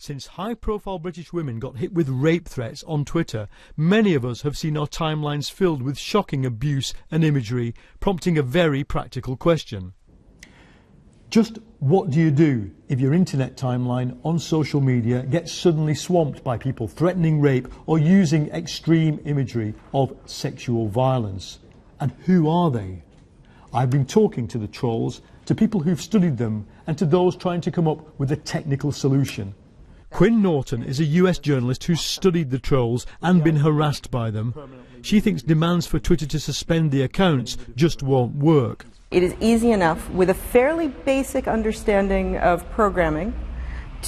Since high-profile British women got hit with rape threats on Twitter, many of us have seen our timelines filled with shocking abuse and imagery, prompting a very practical question. Just what do you do if your internet timeline on social media gets suddenly swamped by people threatening rape or using extreme imagery of sexual violence? And who are they? I've been talking to the trolls, to people who've studied them, and to those trying to come up with a technical solution. Quinn Norton is a US journalist who's studied the trolls and been harassed by them. She thinks demands for Twitter to suspend the accounts just won't work. It is easy enough, with a fairly basic understanding of programming,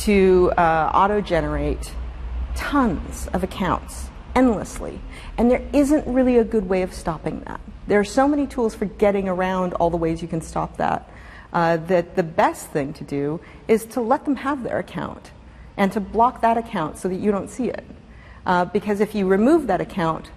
to auto-generate tons of accounts endlessly. And there isn't really a good way of stopping that. There are so many tools for getting around all the ways you can stop that, that the best thing to do is to let them have their account and to block that account so that you don't see it. Because if you remove that account,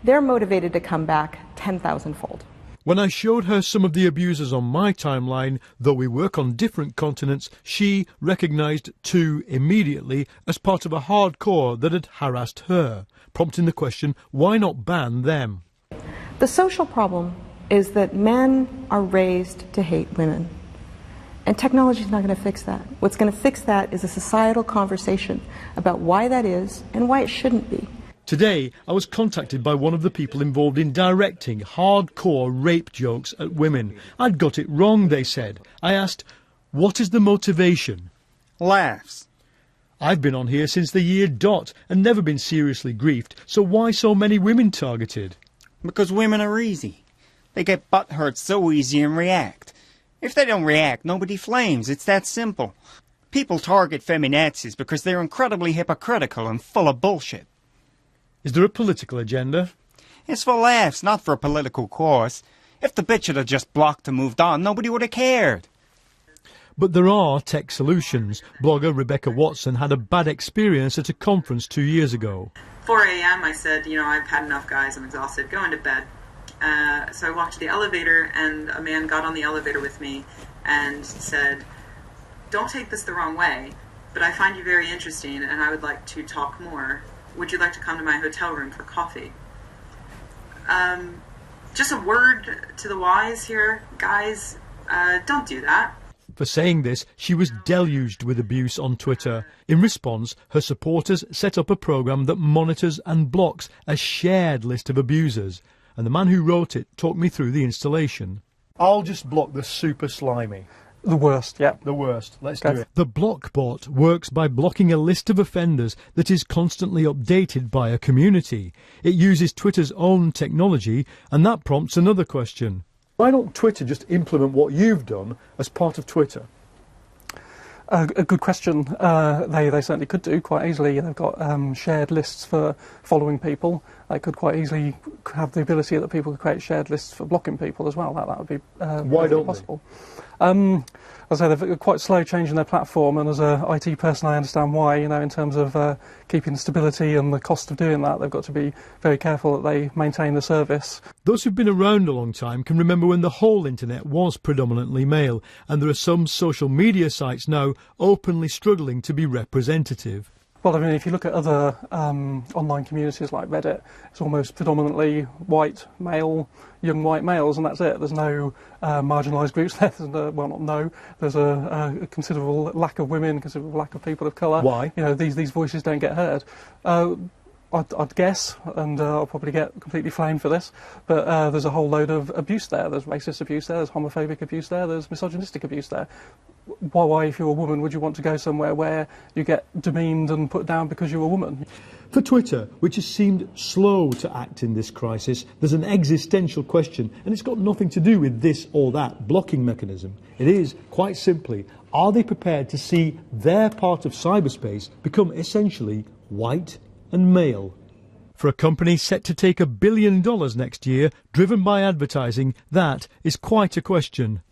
they're motivated to come back 10,000-fold. When I showed her some of the abusers on my timeline, though we work on different continents, she recognised two immediately as part of a hardcore that had harassed her, prompting the question, why not ban them? The social problem is that men are raised to hate women. And technology is not going to fix that. What's going to fix that is a societal conversation about why that is and why it shouldn't be. Today, I was contacted by one of the people involved in directing hardcore rape jokes at women. I'd got it wrong, they said. I asked, what is the motivation? Laughs. I've been on here since the year dot and never been seriously griefed, so why so many women targeted? Because women are easy. They get butthurt so easy and react. If they don't react, nobody flames. It's that simple. People target feminazis because they're incredibly hypocritical and full of bullshit. Is there a political agenda? It's for laughs, not for a political cause. If the bitch had just blocked and moved on, nobody would have cared. But there are tech solutions. Blogger Rebecca Watson had a bad experience at a conference 2 years ago. 4 a.m. I said, I've had enough, guys. I'm exhausted. Going to bed. So I walked to the elevator, and a man got on the elevator with me and said, don't take this the wrong way, but I find you very interesting, and I would like to talk more. Would you like to come to my hotel room for coffee? Just a word to the wise here, guys, don't do that. For saying this, she was deluged with abuse on Twitter. In response, her supporters set up a programme that monitors and blocks a shared list of abusers. And the man who wrote it talked me through the installation. I'll just block the super slimy. The worst, yeah. The worst. Let's do it. The Blockbot works by blocking a list of offenders that is constantly updated by a community. It uses Twitter's own technology, and that prompts another question. Why don't Twitter just implement what you've done as part of Twitter? A good question. They certainly could do quite easily. They've got shared lists for following people. They could quite easily have the ability that people could create shared lists for blocking people as well. That would be Why don't possible. As I say, they're quite slow changing their platform, and as an IT person I understand why, in terms of keeping stability and the cost of doing that, they've got to be very careful that they maintain the service. Those who've been around a long time can remember when the whole internet was predominantly male, and there are some social media sites now openly struggling to be representative. Well, I mean, if you look at other online communities like Reddit, it's almost predominantly white, male, young white males, and that's it. There's no marginalised groups there. There's a considerable lack of women, considerable lack of people of colour. Why? These voices don't get heard. I'd guess, and I'll probably get completely flamed for this, but there's a whole load of abuse there. There's racist abuse there, there's homophobic abuse there, there's misogynistic abuse there. Why, if you're a woman, would you want to go somewhere where you get demeaned and put down because you're a woman? For Twitter, which has seemed slow to act in this crisis, there's an existential question, and it's got nothing to do with this or that blocking mechanism. It is, quite simply, are they prepared to see their part of cyberspace become essentially white and male? For a company set to take $1 billion next year, driven by advertising, that is quite a question.